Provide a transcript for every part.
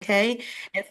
Okay. And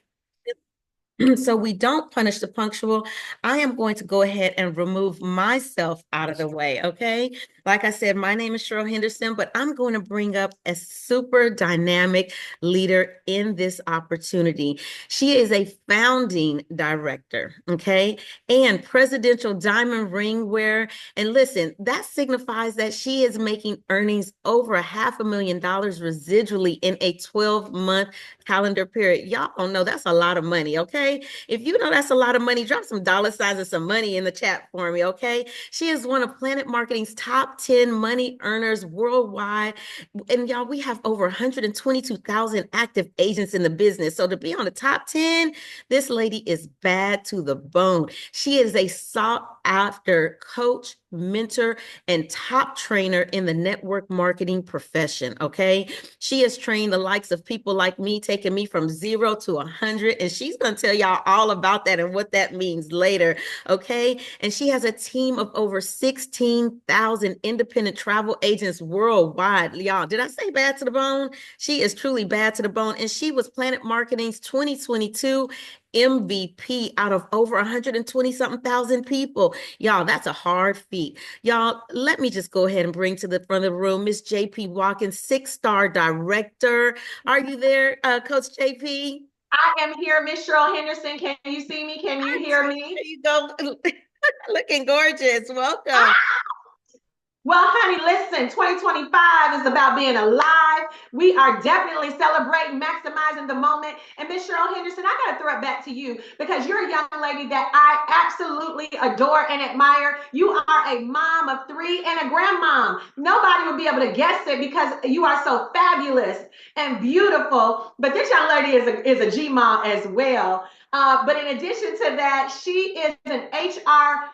so we don't punish the punctual. I am going to go ahead and remove myself out of the way. Okay. Like I said, my name is Cheryl Henderson, but I'm going to bring up a super dynamic leader in this opportunity. She is a founding director, okay, and presidential diamond ring wearer. And listen, that signifies that she is making earnings over $500,000 residually in a 12-month calendar period. Y'all don't know that's a lot of money, okay? If you know that's a lot of money, drop some dollar signs and some money in the chat for me, okay? She is one of Planet Marketing's top 10 money earners worldwide. And y'all, we have over 122,000 active agents in the business. So to be on the top 10, this lady is bad to the bone. She is a sought after coach, mentor, and top trainer in the network marketing profession, okay? She has trained the likes of people like me, taking me from 0 to 100. And she's going to tell y'all all about that and what that means later. Okay. And she has a team of over 16,000 independent travel agents worldwide. Y'all, did I say bad to the bone? She is truly bad to the bone. And she was Planet Marketing's 2022 MVP out of over 120 something thousand people. Y'all, that's a hard feat. Y'all, let me just go ahead and bring to the front of the room Miss JP Watkins, six-star director. Are you there, Coach JP? I am here, Miss Cheryl Henderson. Can you see me? Can you hear There me? you go. Looking gorgeous. Welcome. Ah! Well, honey, listen, 2025 is about being alive. We are definitely celebrating, maximizing the moment. And Miss Cheryl Henderson, I got to throw it back to you because you're a young lady that I absolutely adore and admire. You are a mom of three and a grandmom. Nobody will be able to guess it because you are so fabulous and beautiful. But this young lady is a G mom as well. But in addition to that, she is an HR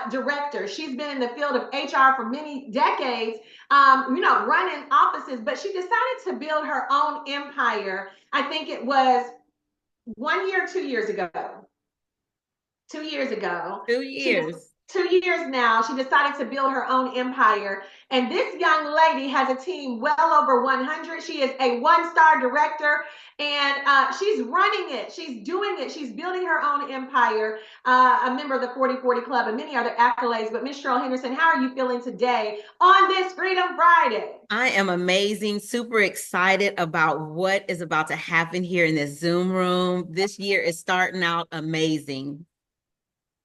director. She's been in the field of HR for many decades, running offices, but she decided to build her own empire. I think it was 1 year, 2 years ago. 2 years ago. Two She just years. 2 years now, she decided to build her own empire. And this young lady has a team well over 100. She is a one-star director and she's running it. She's doing it. She's building her own empire, a member of the 40/40 Club and many other accolades. But Miss Cheryl Henderson, how are you feeling today on this Freedom Friday? I am amazing, super excited about what is about to happen here in this Zoom room. This year is starting out amazing.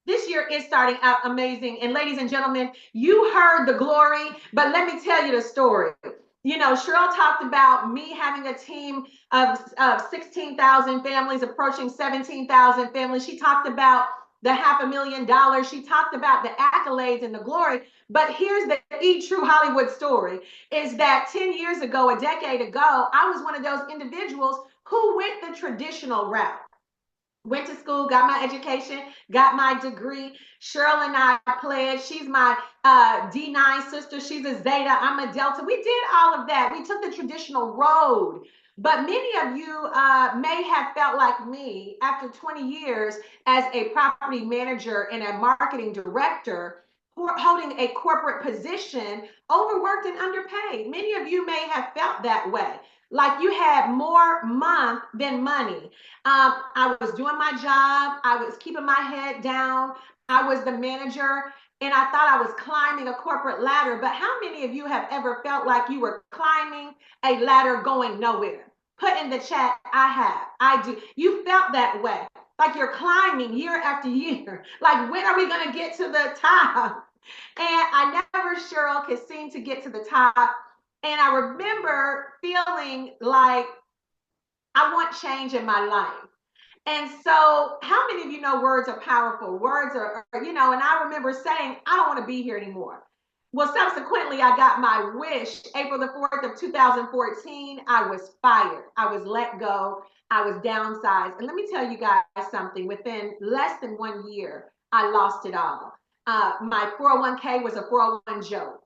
This year is starting out amazing. And ladies and gentlemen, you heard the glory, but let me tell you the story. You know, Cheryl talked about me having a team of 16,000 families, approaching 17,000 families. She talked about the $500,000. She talked about the accolades and the glory. But here's the true Hollywood story is that 10 years ago, a decade ago, I was one of those individuals who went the traditional route, went to school, got my education, got my degree. Cheryl and I pledged. She's my D9 sister. She's a Zeta. I'm a Delta. We did all of that. We took the traditional road. But many of you may have felt like me after 20 years as a property manager and a marketing director, holding a corporate position, overworked and underpaid. Many of you may have felt that way, like you had more month than money. I was doing my job. I was keeping my head down. I was the manager and I thought I was climbing a corporate ladder. But how many of you have ever felt like you were climbing a ladder going nowhere? Put in the chat, I have. I do. You felt that way, like you're climbing year after year. Like, when are we going to get to the top? And I never, Cheryl, could seem to get to the top. And I remember feeling like I want change in my life. And so, how many of you know words are powerful? Words and I remember saying, I don't want to be here anymore. Well, subsequently, I got my wish. April the 4th of 2014, I was fired. I was let go. I was downsized. And let me tell you guys something. Within less than 1 year, I lost it all. My 401k was a 401 joke.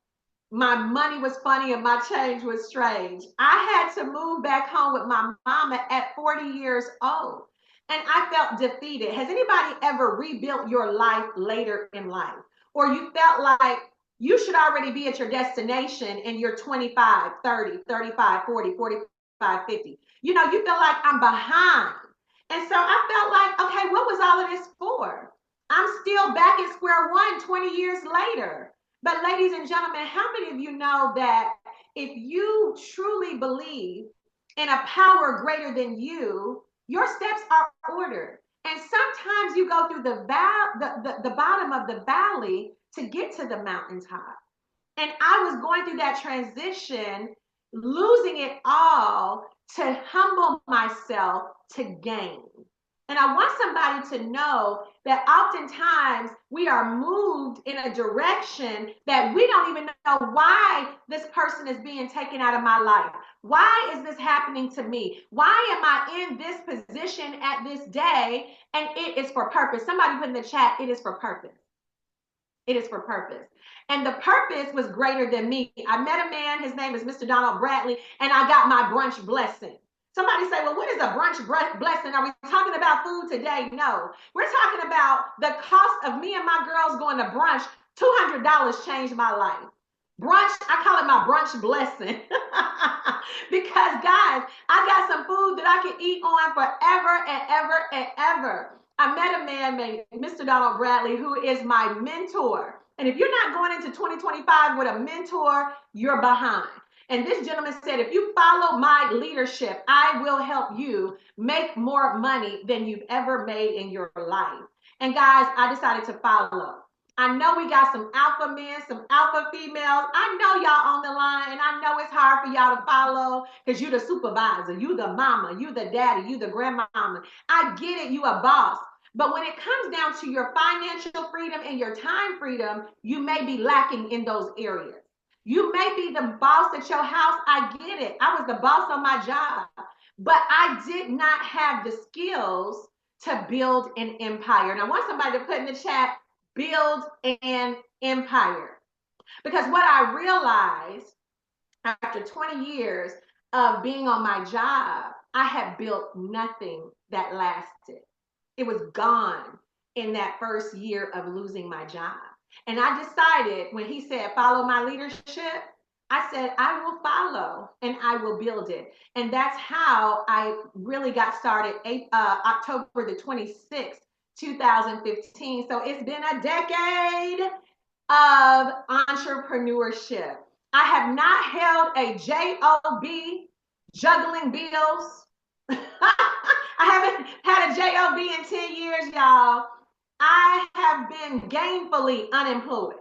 My money was funny and my change was strange. I had to move back home with my mama at 40 years old. And I felt defeated. Has anybody ever rebuilt your life later in life? Or you felt like you should already be at your destination and you're 25, 30, 35, 40, 45, 50. You feel like I'm behind. And so I felt like, okay, what was all of this for? I'm still back at square one 20 years later. But ladies and gentlemen, how many of you know that if you truly believe in a power greater than you, your steps are ordered. And sometimes you go through the bottom of the valley to get to the mountaintop. And I was going through that transition, losing it all to humble myself to gain. And I want somebody to know that oftentimes we are moved in a direction that we don't even know why this person is being taken out of my life. Why is this happening to me? Why am I in this position at this day? And it is for purpose. Somebody put in the chat, it is for purpose. It is for purpose. And the purpose was greater than me. I met a man, his name is Mr. Donald Bradley, and I got my brunch blessing. Somebody say, well, what is a brunch blessing? Are we talking about food today? No. We're talking about the cost of me and my girls going to brunch. $200 changed my life. Brunch, I call it my brunch blessing. Because, guys, I got some food that I can eat on forever and ever and ever. I met a man named Mr. Donald Bradley, who is my mentor. And if you're not going into 2025 with a mentor, you're behind. And this gentleman said, if you follow my leadership, I will help you make more money than you've ever made in your life. And guys, I decided to follow. I know we got some alpha men, some alpha females. I know y'all on the line, and I know it's hard for y'all to follow because you're the supervisor, you the mama, you the daddy, you the grandmama. I get it, you a boss. But when it comes down to your financial freedom and your time freedom, you may be lacking in those areas. You may be the boss at your house. I get it. I was the boss on my job, but I did not have the skills to build an empire. And I want somebody to put in the chat, build an empire. Because what I realized after 20 years of being on my job, I had built nothing that lasted. It was gone in that first year of losing my job. And I decided when he said, follow my leadership, I said, I will follow and I will build it. And that's how I really got started October the 26th, 2015. So it's been a decade of entrepreneurship. I have not held a job juggling bills. I haven't had a job in 10 years, y'all. I have been gainfully unemployed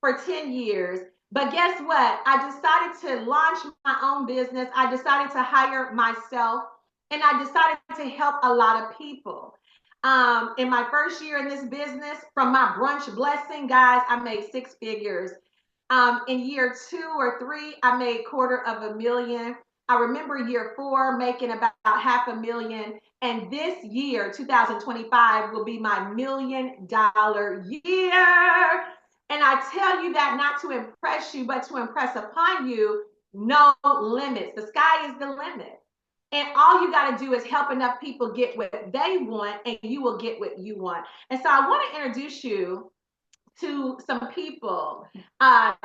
for 10 years. But guess what? I decided to launch my own business. I decided to hire myself, and I decided to help a lot of people. In my first year in this business, from my brunch blessing, guys, I made six figures. In year 2 or 3, I made $250,000. I remember year 4 making about $500,000. And this year, 2025, will be my $1,000,000 year. And I tell you that not to impress you, but to impress upon you, no limits. The sky is the limit. And all you got to do is help enough people get what they want, and you will get what you want. And so I want to introduce you to some people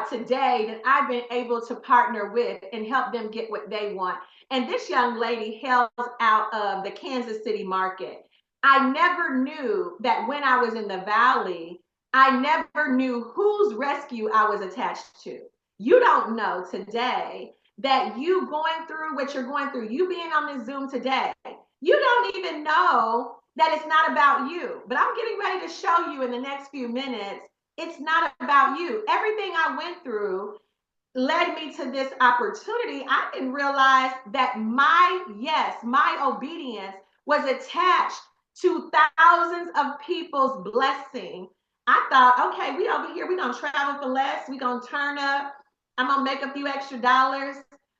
today that I've been able to partner with and help them get what they want. And this young lady hails out of the Kansas City market. I never knew that when I was in the Valley, I never knew whose rescue I was attached to. You don't know today that you going through what you're going through, you being on this Zoom today, you don't even know that it's not about you. But I'm getting ready to show you in the next few minutes, it's not about you. Everything I went through led me to this opportunity. I didn't realize that my obedience was attached to thousands of people's blessing. I thought, okay, we over here, we're going to travel for less. We're going to turn up. I'm going to make a few extra dollars.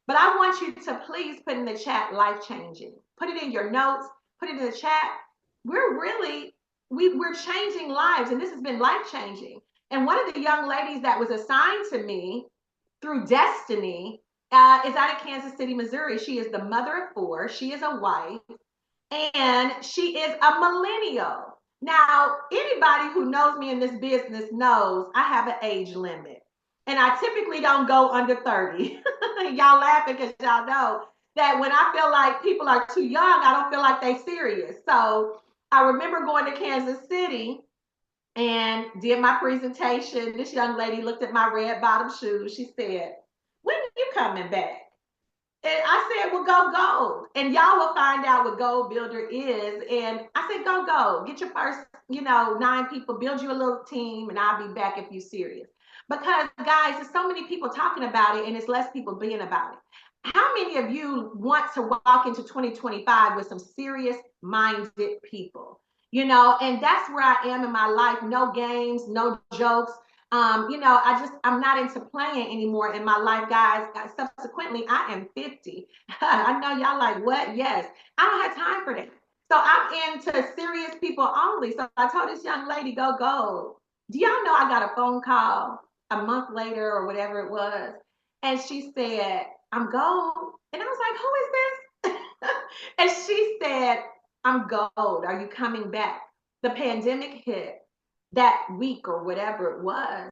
But I want you to please put in the chat, life changing. Put it in your notes, put it in the chat. We're changing lives, and this has been life changing. And one of the young ladies that was assigned to me through destiny is out of Kansas City, Missouri. She is the mother of 4. She is a wife, and she is a millennial. Now, anybody who knows me in this business knows I have an age limit, and I typically don't go under 30. Y'all laughing because y'all know that when I feel like people are too young, I don't feel like they serious. So I remember going to Kansas City and did my presentation. This young lady looked at my red bottom shoes. She said, "When are you coming back?" And I said, "Well, go gold." And y'all will find out what Gold Builder is. And I said, "Go gold. Get your first, 9 people, build you a little team, and I'll be back if you're serious." Because, guys, there's so many people talking about it, and it's less people being about it. How many of you want to walk into 2025 with some serious minded people? And that's where I am in my life. No games, no jokes. I'm not into playing anymore in my life, guys. Subsequently, I am 50. I know y'all like, what? Yes. I don't have time for that. So I'm into serious people only. So I told this young lady, go gold. Do y'all know I got a phone call a month later or whatever it was? And she said, "I'm gold." And I was like, "Who is this?" And she said, "I'm gold. Are you coming back?" The pandemic hit that week or whatever it was,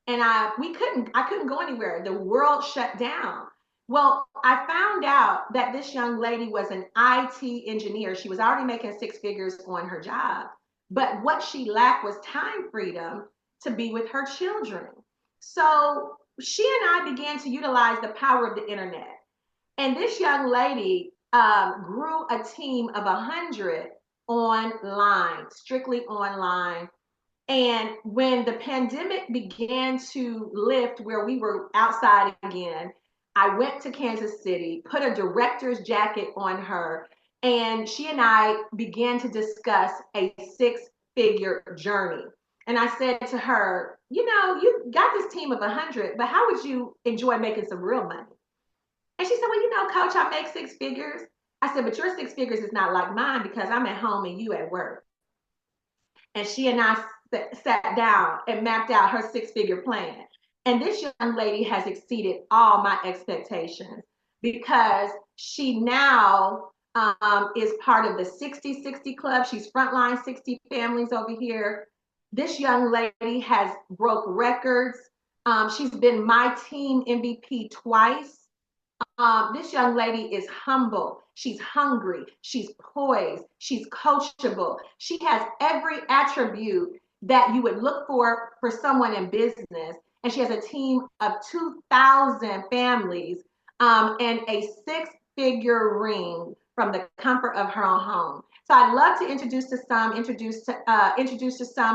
and I couldn't go anywhere. The world shut down. Well, I found out that this young lady was an IT engineer. She was already making 6 figures on her job, but what she lacked was time freedom to be with her children. So she and I began to utilize the power of the internet. And this young lady grew a team of 100 online, strictly online. And when the pandemic began to lift, where we were outside again, I went to Kansas City, put a director's jacket on her, and she and I began to discuss a 6 figure journey. And I said to her, "You got this team of 100, but how would you enjoy making some real money?" And she said, "Well, coach, I make 6 figures." I said, "But your 6 figures is not like mine because I'm at home and you at work." And she and I sat down and mapped out her 6 figure plan. And this young lady has exceeded all my expectations because she now is part of the 60/60 Club. She's frontline 60 families over here. This young lady has broke records. She's been my team MVP twice. This young lady is humble. She's hungry. She's poised. She's coachable. She has every attribute that you would look for someone in business. And she has a team of 2,000 families and a 6 figure ring from the comfort of her own home. So I'd love to introduce to some,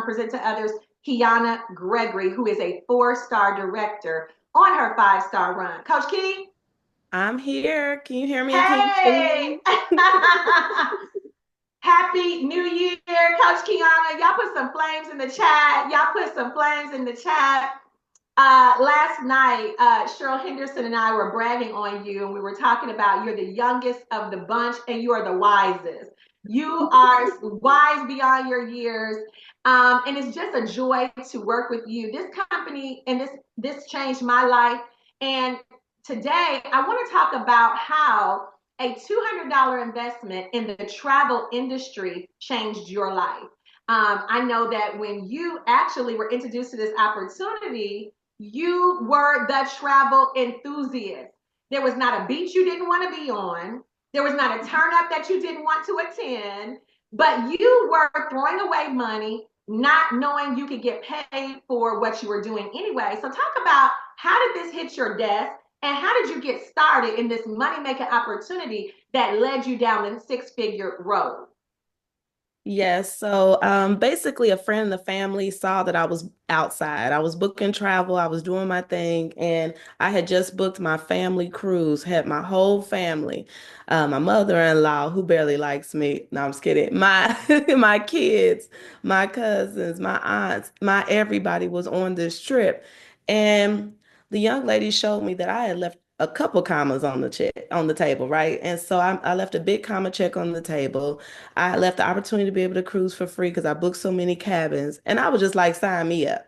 present to others, Keyona Gregory, who is a 4-star director on her 5-star run. Coach Key? I'm here. Can you hear me and can you see Hey! me? Happy New Year, Coach Keyona. Y'all put some flames in the chat. Y'all put some flames in the chat. Last night, Cheryl Henderson and I were bragging on you, and we were talking about you're the youngest of the bunch and you are the wisest. You are wise beyond your years. And it's just a joy to work with you. This company and this changed my life. And today, I want to talk about how a $200 investment in the travel industry changed your life. I know that when you actually were introduced to this opportunity, you were the travel enthusiast. There was not a beach you didn't want to be on. There was not a turn up that you didn't want to attend, but you were throwing away money, not knowing you could get paid for what you were doing anyway. So talk about, how did this hit your desk, and how did you get started in this money making opportunity that led you down the 6 figure road? Yes. Basically, a friend in the family saw that I was outside. I was booking travel, I was doing my thing, and I had just booked my family cruise, had my whole family, my mother-in-law, who barely likes me. No, I'm just kidding. My kids, my cousins, my aunts, my everybody was on this trip. And the young lady showed me that I had left a couple commas on the table, right? And so I left a big comma check on the table. I left the opportunity to be able to cruise for free because I booked so many cabins. And I was just like, sign me up.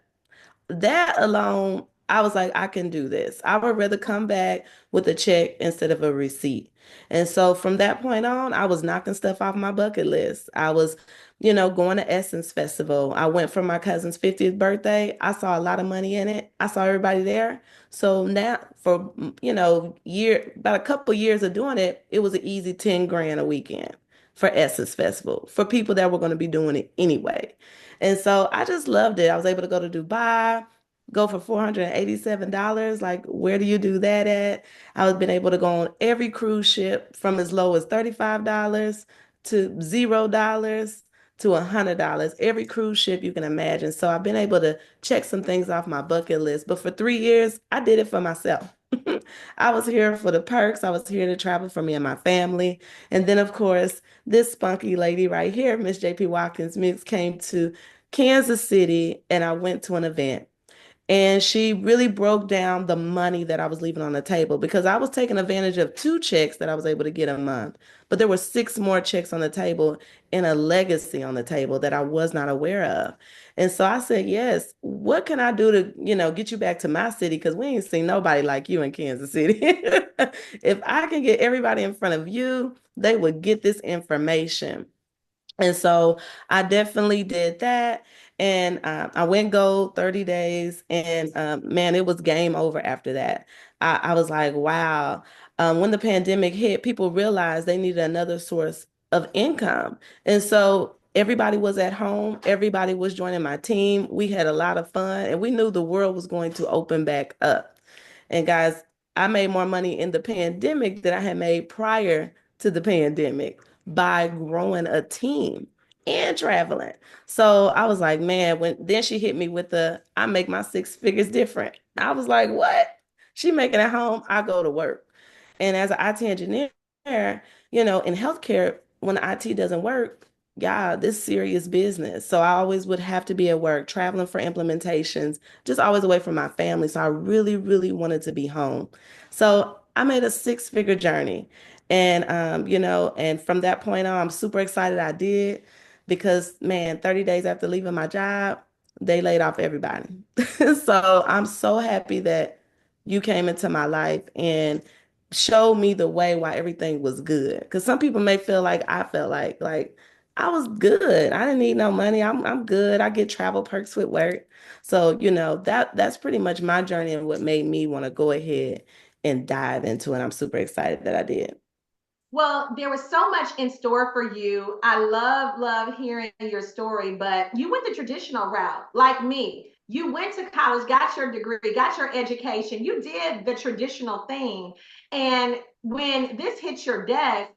That alone, I was like, I can do this. I would rather come back with a check instead of a receipt. And so from that point on, I was knocking stuff off my bucket list. I was, going to Essence Festival. I went for my cousin's 50th birthday. I saw a lot of money in it. I saw everybody there. So now for, about a couple years of doing it, it was an easy 10 grand a weekend for Essence Festival for people that were going to be doing it anyway. And so I just loved it. I was able to go to Dubai, go for $487. Like, where do you do that at? I was been able to go on every cruise ship from as low as $35 to $0 to $100. Every cruise ship you can imagine. So I've been able to check some things off my bucket list. But for 3 years, I did it for myself. I was here for the perks. I was here to travel for me and my family. And then, of course, this spunky lady right here, Miss JP Watkins Mix, came to Kansas City and I went to an event. And she really broke down the money that I was leaving on the table because I was taking advantage of two checks that I was able to get a month. But there were six more checks on the table and a legacy on the table that I was not aware of. And so I said, yes, what can I do to, get you back to my city? Because we ain't seen nobody like you in Kansas City. If I can get everybody in front of you, they would get this information. And so I definitely did that. And I went gold 30 days. And man, it was game over after that. I was like, wow. When the pandemic hit, people realized they needed another source of income. And so everybody was at home. Everybody was joining my team. We had a lot of fun. And we knew the world was going to open back up. And guys, I made more money in the pandemic than I had made prior to the pandemic by growing a team and traveling. So I was like, man, when then she hit me with the I make my six figures different. I was like, what? She making it home, I go to work. And as an IT engineer, in healthcare, when IT doesn't work, yeah, this serious business. So I always would have to be at work, traveling for implementations, just always away from my family. So I really, really wanted to be home. So I made a six-figure journey. And and from that point on, I'm super excited I did because man, 30 days after leaving my job, they laid off everybody. So I'm so happy that you came into my life and showed me the way why everything was good. Because some people may feel like I felt like I was good. I didn't need no money. I'm good. I get travel perks with work. So, that's pretty much my journey and what made me want to go ahead and dive into it. I'm super excited that I did. Well, there was so much in store for you. I love hearing your story, but you went the traditional route, like me. You went to college, got your degree, got your education. You did the traditional thing. And when this hit your desk,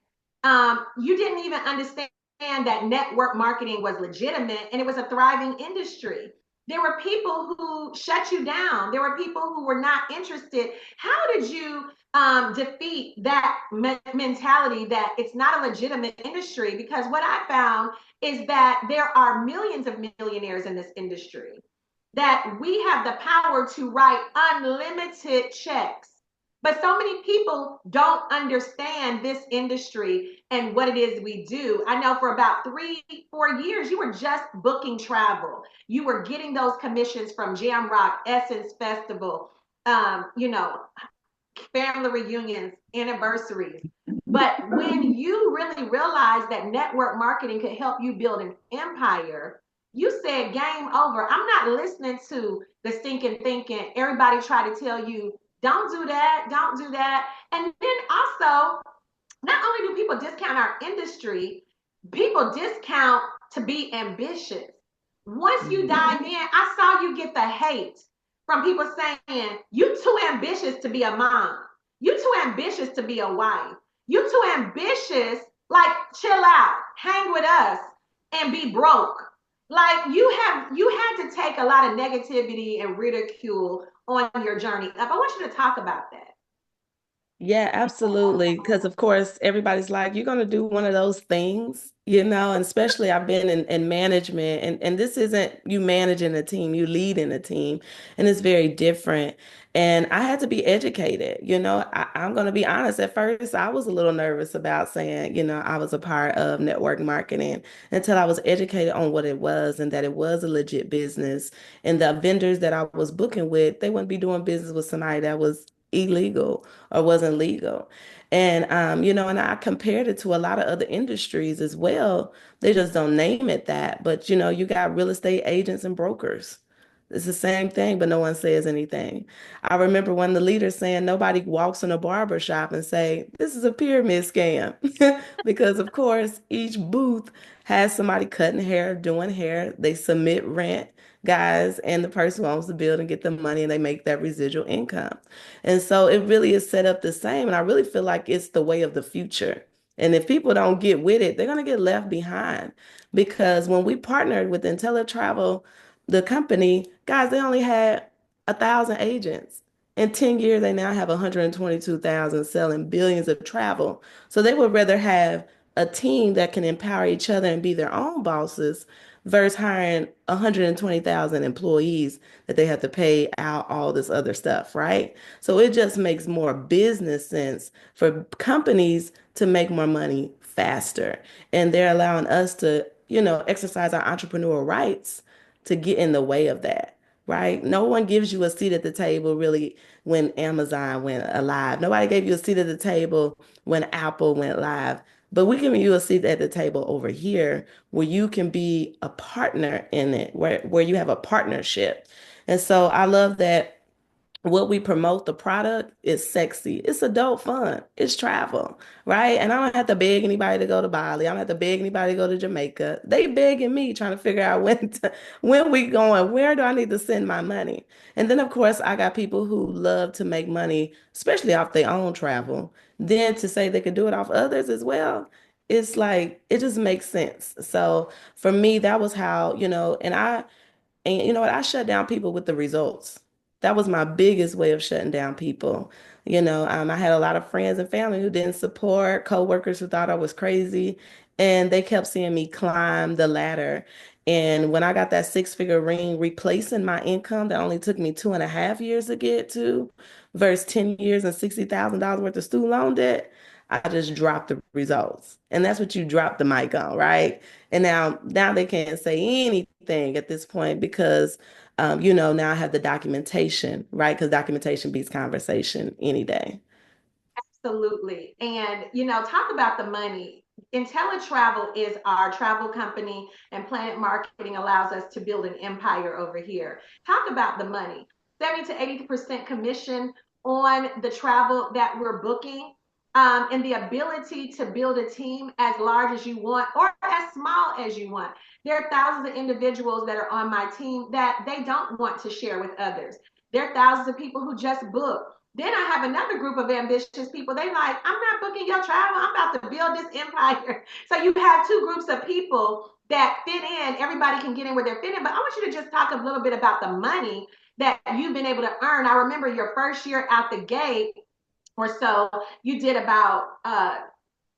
you didn't even understand that network marketing was legitimate and it was a thriving industry. There were people who shut you down. There were people who were not interested. How did you defeat that mentality that it's not a legitimate industry? Because what I found is that there are millions of millionaires in this industry, that we have the power to write unlimited checks. But so many people don't understand this industry and what it is we do. I know for about 3, 4 years, you were just booking travel. You were getting those commissions from Jam Rock, Essence Festival, you know, family reunions, anniversaries. But when you really realized that network marketing could help you build an empire, you said, game over. I'm not listening to the stinking thinking. Everybody try to tell you, don't do that, don't do that. And then also, not only do people discount our industry, people discount to be ambitious. Once you dive in, I saw you get the hate from people saying, you too ambitious to be a mom. You too ambitious to be a wife. You too ambitious, like chill out, hang with us and be broke. Like you had to take a lot of negativity and ridicule on your journey up. I want you to talk about that. Yeah, absolutely. Because of course, everybody's like, you're gonna do one of those things, and especially I've been in management and this isn't you managing a team, you leading a team, and it's very different. And I had to be educated, I'm gonna be honest, at first I was a little nervous about saying, I was a part of network marketing until I was educated on what it was and that it was a legit business. And the vendors that I was booking with, they wouldn't be doing business with somebody that was illegal or wasn't legal. And and I compared it to a lot of other industries as well. They just don't name it that. But you got real estate agents and brokers. It's the same thing, but no one says anything. I remember one of the leaders saying nobody walks in a barber shop and say, this is a pyramid scam. Because of course, each booth has somebody cutting hair, doing hair. They submit rent, guys, and the person owns the building get the money and they make that residual income. And so it really is set up the same. And I really feel like it's the way of the future. And if people don't get with it, they're going to get left behind. Because when we partnered with IntelliTravel, the company, guys, they only had 1,000 agents. In 10 years, they now have 122,000 selling billions of travel. So they would rather have a team that can empower each other and be their own bosses versus hiring 120,000 employees that they have to pay out all this other stuff, right? So it just makes more business sense for companies to make more money faster. And they're allowing us to, exercise our entrepreneurial rights to get in the way of that, right? No one gives you a seat at the table really when Amazon went live. Nobody gave you a seat at the table when Apple went live. But we give you a seat at the table over here where you can be a partner in it, where you have a partnership. And so I love that what we promote the product is sexy. It's adult fun. It's travel, right? And I don't have to beg anybody to go to Bali. I don't have to beg anybody to go to Jamaica. They begging me trying to figure out when we going, where do I need to send my money? And then of course I got people who love to make money, especially off their own travel. Then to say they could do it off others as well, it's like it just makes sense. So for me, that was how, and you know what? I shut down people with the results. That was my biggest way of shutting down people. I had a lot of friends and family who didn't support, coworkers who thought I was crazy, and they kept seeing me climb the ladder. And when I got that six-figure ring, replacing my income that only took me 2.5 years to get to, versus 10 years and $60,000 worth of student loan debt, I just dropped the results. And that's what you drop the mic on, right? And now they can't say anything at this point because now I have the documentation, right? Because documentation beats conversation any day. Absolutely. And, talk about the money. IntelliTravel is our travel company, and Planet Marketing allows us to build an empire over here. Talk about the money. 70 to 80% commission on the travel that we're booking, and the ability to build a team as large as you want or as small as you want. There are thousands of individuals that are on my team that they don't want to share with others. There are thousands of people who just book. Then I have another group of ambitious people. They like, I'm not booking your travel. I'm about to build this empire. So you have two groups of people that fit in. Everybody can get in where they're fitting. But I want you to just talk a little bit about the money that you've been able to earn. I remember your first year out the gate or so, you did about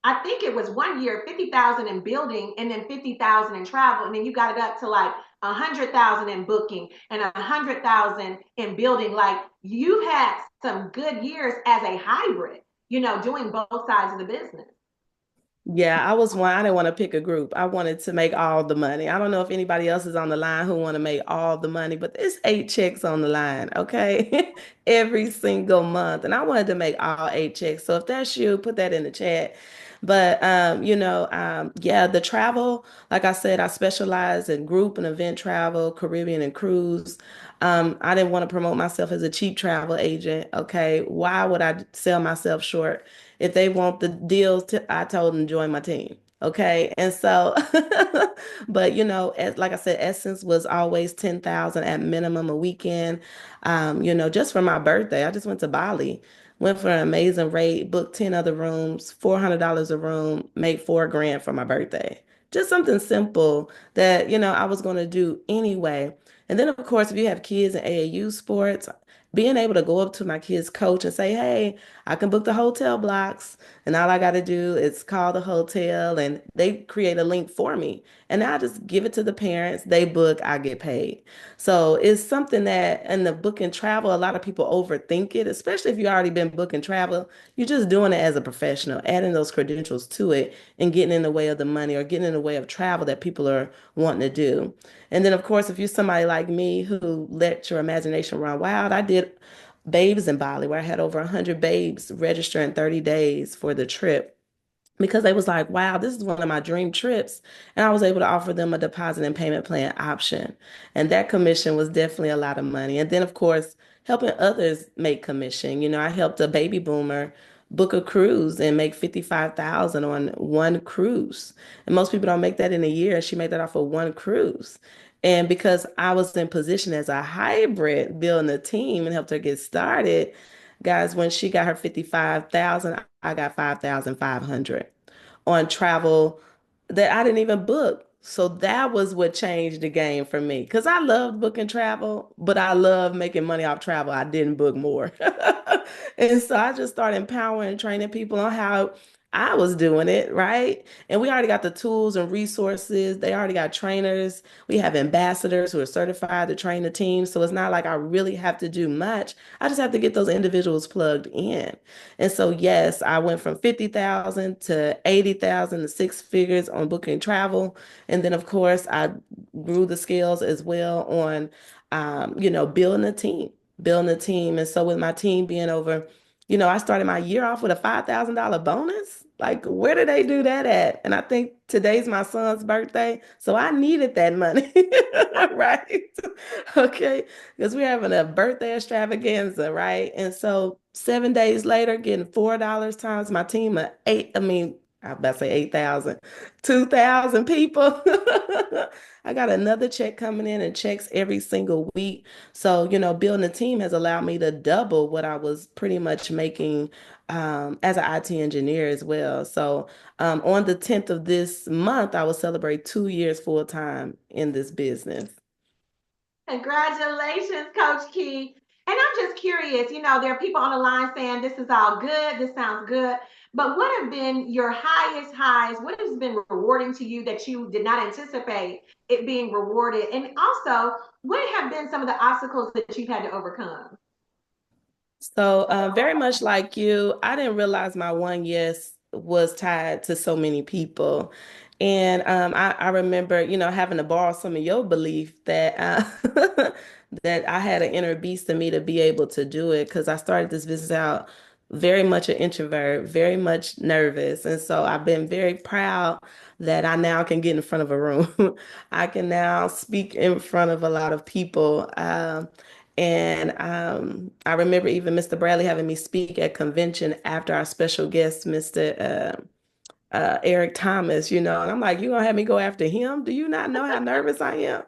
I think it was one year, 50,000 in building and then 50,000 in travel. And then you got it up to like 100,000 in booking and 100,000 in building. Like you've had some good years as a hybrid, doing both sides of the business. Yeah, I was one. I didn't want to pick a group. I wanted to make all the money. I don't know if anybody else is on the line who want to make all the money, but there's 8 checks on the line, okay? Every single month. And I wanted to make all 8 checks. So if that's you, put that in the chat. But yeah, the travel, like I said, I specialize in group and event travel, Caribbean and cruise. I didn't want to promote myself as a cheap travel agent. Okay. Why would I sell myself short? If they want the deals, I told them to join my team. Okay. And so, but like I said, Essence was always 10,000 at minimum a weekend. Just for my birthday, I just went to Bali, went for an amazing rate, booked 10 other rooms, $400 a room, made 4 grand for my birthday. Just something simple that, I was going to do anyway. And then, of course, if you have kids in AAU sports, being able to go up to my kids' coach and say, hey, I can book the hotel blocks, and all I got to do is call the hotel, and they create a link for me. And I just give it to the parents, they book, I get paid. So it's something that in the book and travel, a lot of people overthink it, especially if you already been booking travel. You're just doing it as a professional, adding those credentials to it and getting in the way of the money or getting in the way of travel that people are wanting to do. And then, of course, if you're somebody like me who let your imagination run wild, I did babes in Bali where I had over 100 babes register in 30 days for the trip because they was like, wow, this is one of my dream trips. And I was able to offer them a deposit and payment plan option. And that commission was definitely a lot of money. And then, of course, helping others make commission. I helped a baby boomer book a cruise and make 55,000 on one cruise. And most people don't make that in a year. She made that off of one cruise. And because I was in position as a hybrid building a team and helped her get started, guys, when she got her 55,000, I got 5,500 on travel that I didn't even book. So that was what changed the game for me. Because I loved booking travel, but I love making money off travel. I didn't book more. And so I just started empowering and training people on how I was doing it, right? And we already got the tools and resources. They already got trainers. We have ambassadors who are certified to train the team. So it's not like I really have to do much. I just have to get those individuals plugged in. And so, yes, I went from 50,000 to 80,000 to six figures on booking travel. And then, of course, I grew the skills as well on, building a team, building a team. And so with my team being over, I started my year off with a $5,000 bonus. Like, where did they do that at? And I think today's my son's birthday. So I needed that money, right? Okay. Because we're having a birthday extravaganza, right? And so 7 days later, getting $4 times my team of eight, I about to say 8,000, 2,000 people. I got another check coming in and checks every single week. So, building a team has allowed me to double what I was pretty much making as an IT engineer as well. So, on the 10th of this month, I will celebrate 2 years full time in this business. Congratulations, Coach Key. And I'm just curious, there are people on the line saying this is all good, this sounds good. But what have been your highest highs? What has been rewarding to you that you did not anticipate it being rewarded? And also, what have been some of the obstacles that you've had to overcome? So, very much like you, I didn't realize my one yes was tied to so many people. And I remember, having to borrow some of your belief that that I had an inner beast in me to be able to do it because I started this business out very much an introvert, very much nervous. And so I've been very proud that I now can get in front of a room. I can now speak in front of a lot of people. And I remember even Mr. Bradley having me speak at convention after our special guest, Mr. Eric Thomas, and I'm like, you gonna have me go after him? Do you not know how nervous I am?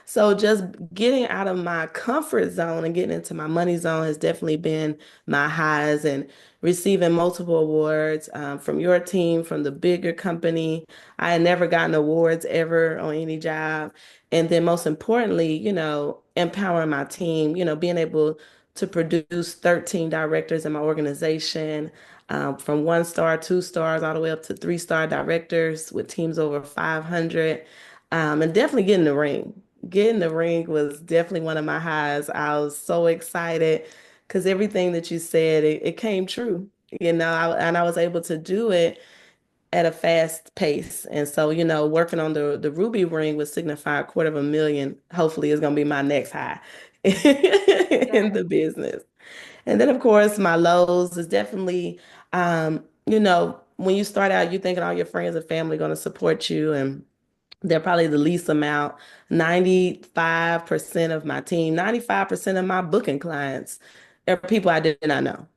So just getting out of my comfort zone and getting into my money zone has definitely been my highs and receiving multiple awards from your team, from the bigger company. I had never gotten awards ever on any job. And then most importantly, empowering my team, being able to produce 13 directors in my organization, from 1 star, 2 stars, all the way up to 3 star directors with teams over 500. And definitely getting the ring. Getting the ring was definitely one of my highs. I was so excited because everything that you said, it came true. And I was able to do it at a fast pace. And so, working on the Ruby ring would signify 250,000. Hopefully, is going to be my next high in the business. And then, of course, my lows is definitely, when you start out, you thinking all your friends and family going to support you, and they're probably the least amount. 95% of my team, 95% of my booking clients are people I did not know.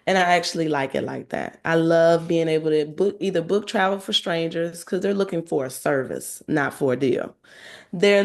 And I actually like it like that. I love being able to book travel for strangers because they're looking for a service, not for a deal. They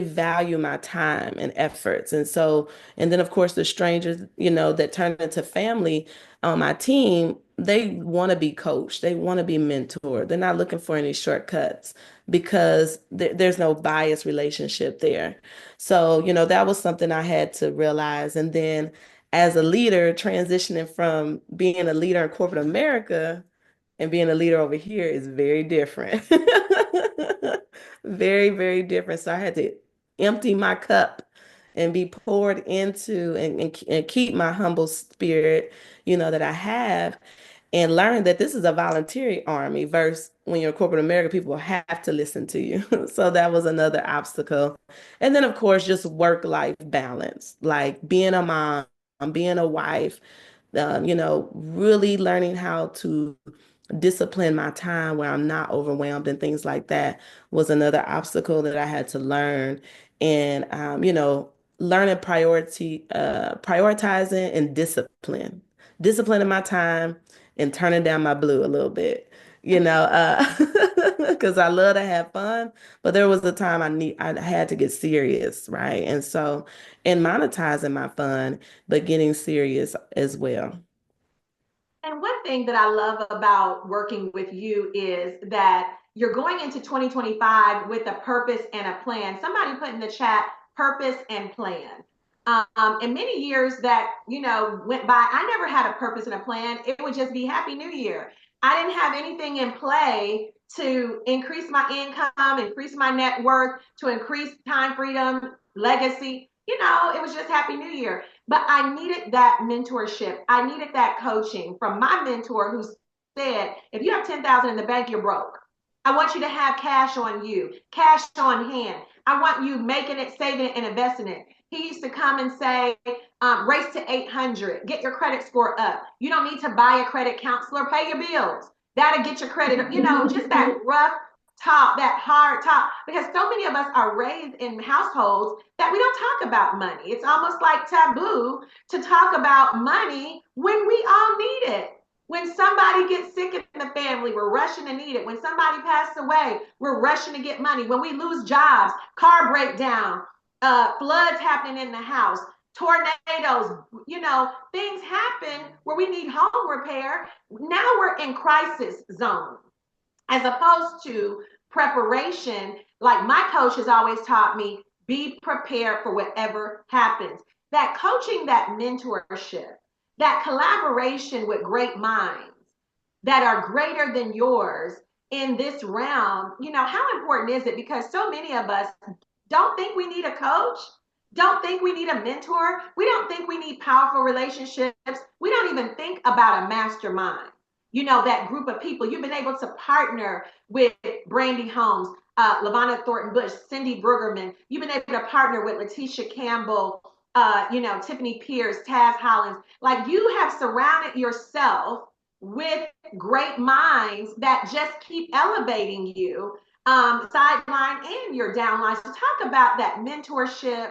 value my time and efforts. And so, and then of course the strangers, that turn into family on my team, they want to be coached. They want to be mentored. They're not looking for any shortcuts because there's no bias relationship there. So, that was something I had to realize. And then as a leader, transitioning from being a leader in corporate America and being a leader over here is very different. Very, very different. So I had to empty my cup and be poured into and keep my humble spirit, that I have and learn that this is a volunteer army versus when you're in corporate America, people have to listen to you. So that was another obstacle. And then, of course, just work-life balance, like being a mom, being a wife, really learning how to discipline my time where I'm not overwhelmed and things like that was another obstacle that I had to learn. And learning prioritizing and disciplining my time and turning down my blue a little bit, because I love to have fun, but there was a time I had to get serious, right? And so, and monetizing my fun, but getting serious as well. And one thing that I love about working with you is that you're going into 2025 with a purpose and a plan. Somebody put in the chat purpose and plan. And many years that went by, I never had a purpose and a plan. It would just be Happy New Year. I didn't have anything in play to increase my income, increase my net worth, to increase time freedom, legacy. It was just Happy New Year. But I needed that mentorship. I needed that coaching from my mentor who said, if you have 10,000 in the bank, you're broke. I want you to have cash on you, cash on hand. I want you making it, saving it, and investing it. He used to come and say, race to 800, get your credit score up. You don't need to buy a credit counselor, pay your bills. That'll get your credit, just that rough talk, that hard talk, because so many of us are raised in households that we don't talk about money. It's almost like taboo to talk about money when we all need it. When somebody gets sick in the family, we're rushing to need it. When somebody passes away, we're rushing to get money. When we lose jobs, car breakdown, floods happening in the house, tornadoes, things happen where we need home repair. Now we're in crisis zone as opposed to preparation. Like my coach has always taught me, be prepared for whatever happens. That coaching, that mentorship, that collaboration with great minds that are greater than yours in this realm, how important is it? Because so many of us don't think we need a coach, don't think we need a mentor, we don't think we need powerful relationships, we don't even think about a mastermind. That group of people. You've been able to partner with Brandy Holmes, LaVonna Thornton Bush, Cindy Brueggemann. You've been able to partner with Letitia Campbell, Tiffany Pierce, Taz Hollins. Like, you have surrounded yourself with great minds that just keep elevating you, sideline and your downline. So talk about that mentorship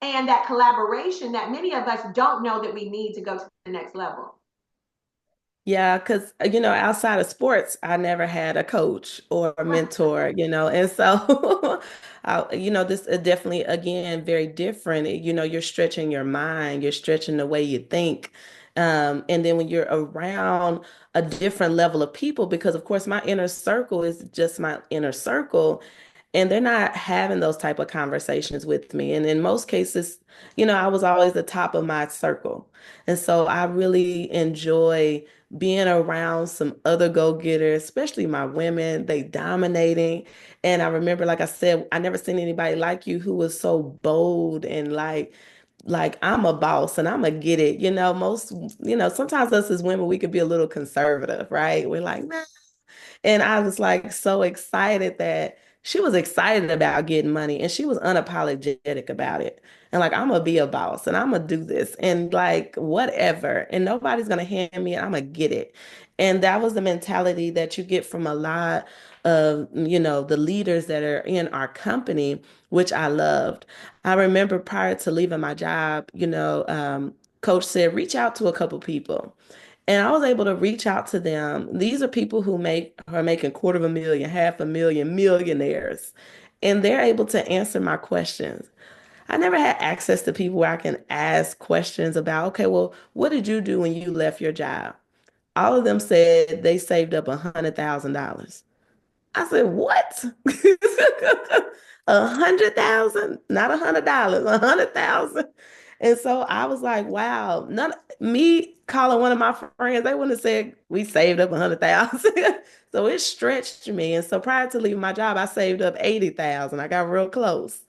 and that collaboration that many of us don't know that we need to go to the next level. Yeah, because outside of sports, I never had a coach or a mentor, and so this is definitely again very different. You're stretching your mind, you're stretching the way you think. And then when you're around a different level of people, because of course my inner circle is just my inner circle, and they're not having those type of conversations with me. And in most cases, I was always the top of my circle. And so I really enjoy being around some other go-getters, especially my women, they dominating. And I remember, like I said, I never seen anybody like you who was so bold and like I'm a boss and I'm gonna get it. Sometimes us as women, we could be a little conservative, right? We're like, nah. And I was like so excited that she was excited about getting money and she was unapologetic about it. And like, I'm gonna be a boss and I'm gonna do this and like whatever. And nobody's gonna hand me it. I'm gonna get it. And that was the mentality that you get from a lot of, the leaders that are in our company, which I loved. I remember prior to leaving my job, coach said, reach out to a couple people. And I was able to reach out to them. These are people who are making quarter of a million, half a million, millionaires. And they're able to answer my questions. I never had access to people where I can ask questions about, okay, well, what did you do when you left your job? All of them said they saved up $100,000. I said, what? 100,000? Not $100, 100,000. And so I was like, wow, none me calling one of my friends, they wouldn't have said we saved up 100,000. So it stretched me. And so prior to leaving my job, I saved up 80,000. I got real close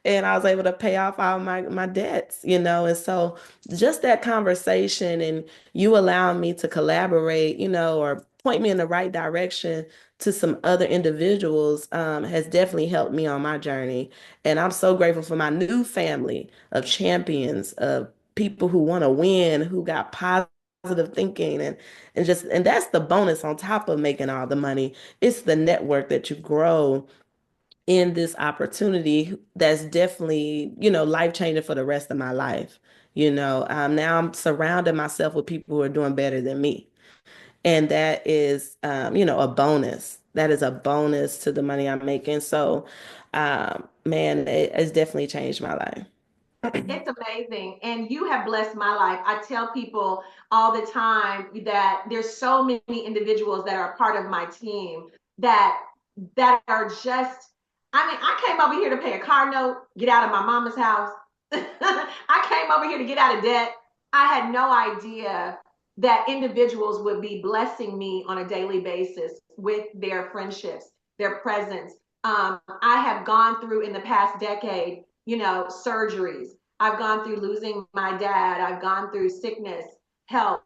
and I was able to pay off all my debts, and so just that conversation and you allowing me to collaborate, or point me in the right direction to some other individuals has definitely helped me on my journey. And I'm so grateful for my new family of champions, of people who want to win, who got positive thinking and that's the bonus on top of making all the money. It's the network that you grow in this opportunity that's definitely, life changing for the rest of my life. Now I'm surrounding myself with people who are doing better than me. And that is, a bonus. That is a bonus to the money I'm making. So, man, it has definitely changed my life. It's amazing. And you have blessed my life. I tell people all the time that there's so many individuals that are a part of my team that are just, I mean, I came over here to pay a car note, get out of my mama's house. I came over here to get out of debt. I had no idea that individuals would be blessing me on a daily basis with their friendships, their presence. I have gone through in the past decade, surgeries. I've gone through losing my dad. I've gone through sickness, health.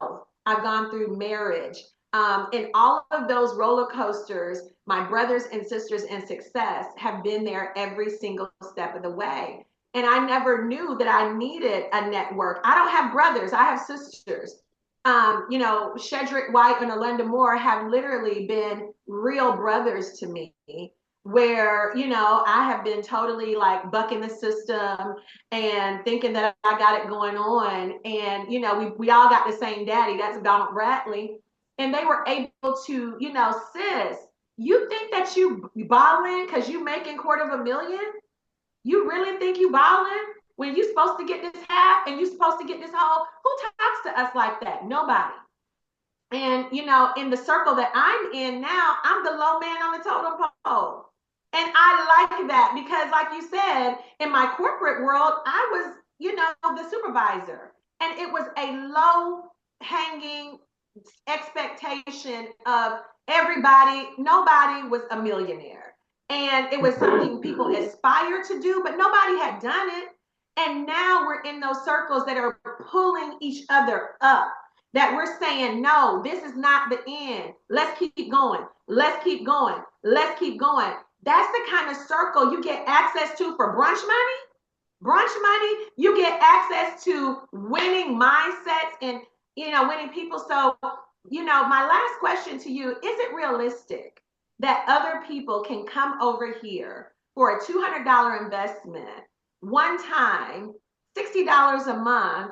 I've gone through marriage. And all of those roller coasters, my brothers and sisters in success have been there every single step of the way. And I never knew that I needed a network. I don't have brothers, I have sisters. Shedrick White and Orlando Moore have literally been real brothers to me, where, I have been totally like bucking the system and thinking that I got it going on. And, we all got the same daddy, that's Donald Bradley. And they were able to, sis, you think that you balling because you making quarter of a million? You really think you balling when you supposed to get this half and you supposed to get this whole? Who talks to us like that? Nobody. And, in the circle that I'm in now, I'm the low man on the totem pole. And I like that because, like you said, in my corporate world, I was, the supervisor. And it was a low hanging expectation of everybody, nobody was a millionaire. And it was something people aspire to do, but nobody had done it. And now we're in those circles that are pulling each other up, that we're saying, no, this is not the end. Let's keep going. Let's keep going. Let's keep going. That's the kind of circle you get access to for brunch money. Brunch money, you get access to winning mindsets and, winning people. So, my last question to you, is it realistic that other people can come over here for a $200 investment one time, $60 a month,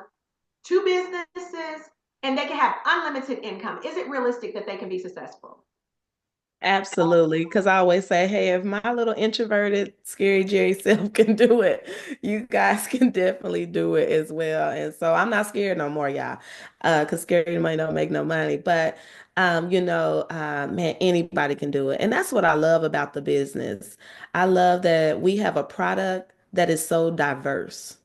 two businesses, and they can have unlimited income? Is it realistic that they can be successful? Absolutely. Because I always say, hey, if my little introverted, scary Jerry self can do it, you guys can definitely do it as well. And so I'm not scared no more, y'all. Because scary money don't make no money. But man, anybody can do it. And that's what I love about the business. I love that we have a product that is so diverse.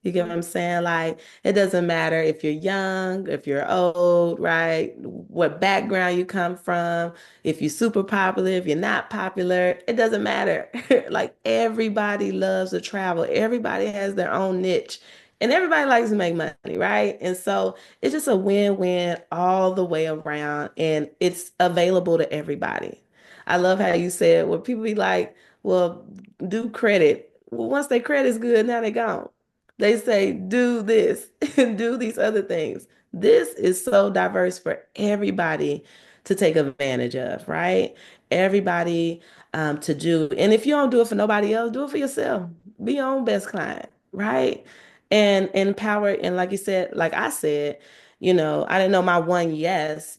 You get what I'm saying? Like, it doesn't matter if you're young, if you're old, right? What background you come from, if you're super popular, if you're not popular, it doesn't matter. Like, everybody loves to travel. Everybody has their own niche and everybody likes to make money, right? And so it's just a win-win all the way around and it's available to everybody. I love how you said, well, people be like, well, do credit. Well, once their credit's good, now they gone. They say, do this and do these other things. This is so diverse for everybody to take advantage of, right? Everybody to do. And if you don't do it for nobody else, do it for yourself. Be your own best client, right? and empower. And like you said, like I said, I didn't know my one yes,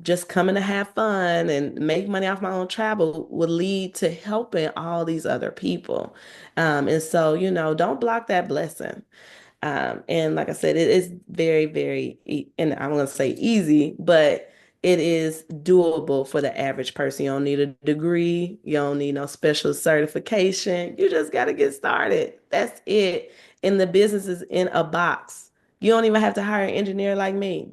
just coming to have fun and make money off my own travel would lead to helping all these other people. And so, don't block that blessing. And like I said, it is very, very, and I'm going to say easy, but it is doable for the average person. You don't need a degree. You don't need no special certification. You just got to get started. That's it. And the business is in a box. You don't even have to hire an engineer like me.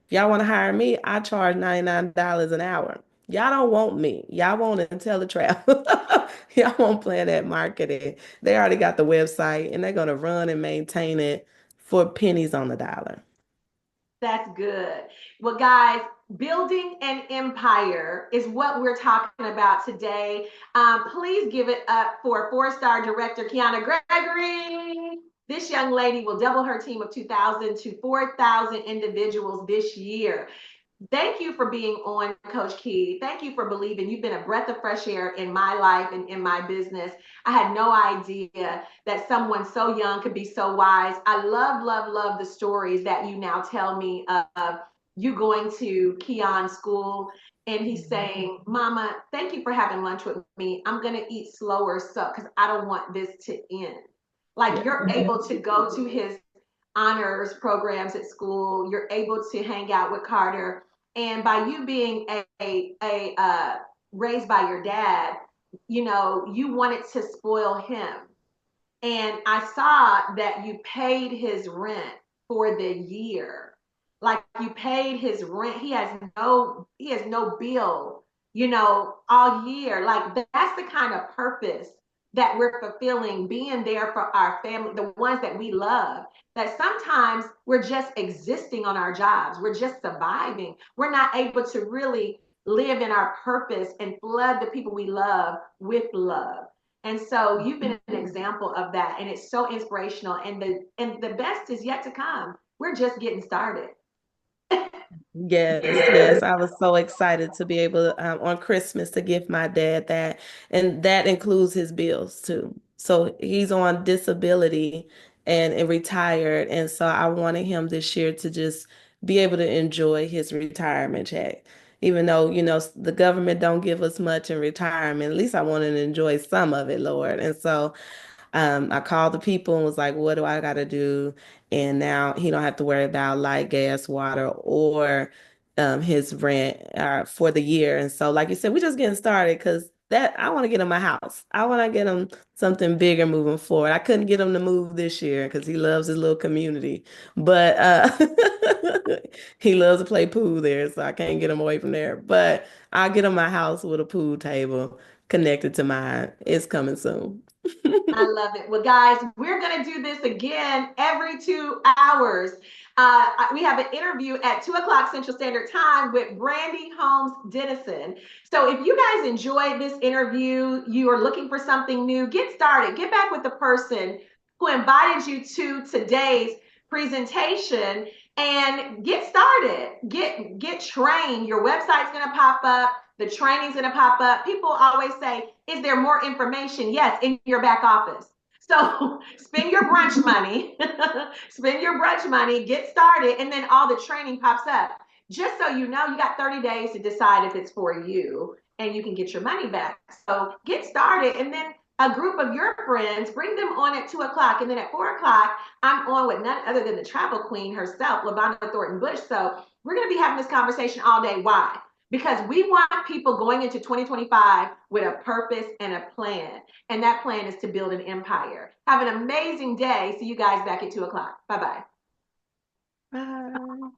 If y'all want to hire me, I charge $99 an hour. Y'all don't want me. Y'all want IntelliTravel. Y'all won't plan that marketing. They already got the website and they're going to run and maintain it for pennies on the dollar. That's good. Well, guys, building an empire is what we're talking about today. Please give it up for four-star director Keyona Gregory. This young lady will double her team of 2,000 to 4,000 individuals this year. Thank you for being on, Coach Key. Thank you for believing. You've been a breath of fresh air in my life and in my business. I had no idea that someone so young could be so wise. I love, love, love the stories that you now tell me of you going to Keon school and he's saying, Mama, thank you for having lunch with me. I'm going to eat slower so because I don't want this to end. Like Yeah. you're able to go to his honors programs at school. You're able to hang out with Carter. And by you being raised by your dad, you wanted to spoil him. And I saw that you paid his rent for the year. Like you paid his rent. He has no bill, all year. Like that's the kind of purpose that we're fulfilling, being there for our family, the ones that we love. That sometimes we're just existing on our jobs. We're just surviving. We're not able to really live in our purpose and flood the people we love with love. And so you've been an example of that, and it's so inspirational. And the best is yet to come. We're just getting started. Yes, yes. I was so excited to be able on Christmas to give my dad that. And that includes his bills too. So he's on disability and retired. And so I wanted him this year to just be able to enjoy his retirement check. Even though, the government don't give us much in retirement, at least I wanted to enjoy some of it, Lord. And so I called the people and was like, what do I got to do? And now he don't have to worry about light, gas, water, or his rent for the year. And so, like you said, we're just getting started because that I want to get him a house. I want to get him something bigger moving forward. I couldn't get him to move this year because he loves his little community, but he loves to play pool there, so I can't get him away from there. But I'll get him a house with a pool table connected to mine. It's coming soon. I love it. Well, guys, we're going to do this again every 2 hours. We have an interview at 2 o'clock Central Standard Time with Brandy Holmes Dennison. So if you guys enjoyed this interview, you are looking for something new, get started. Get back with the person who invited you to today's presentation and get started. Get trained. Your website's going to pop up. The training's going to pop up. People always say, is there more information? Yes, in your back office. So spend your brunch money, spend your brunch money, get started, and then all the training pops up. Just so you know, you got 30 days to decide if it's for you and you can get your money back. So get started, and then a group of your friends, bring them on at 2 o'clock. And then at 4 o'clock, I'm on with none other than the travel queen herself, LaVonda Thornton Bush. So we're going to be having this conversation all day. Why? Because we want people going into 2025 with a purpose and a plan. And that plan is to build an empire. Have an amazing day. See you guys back at 2 o'clock. Bye-bye. Bye.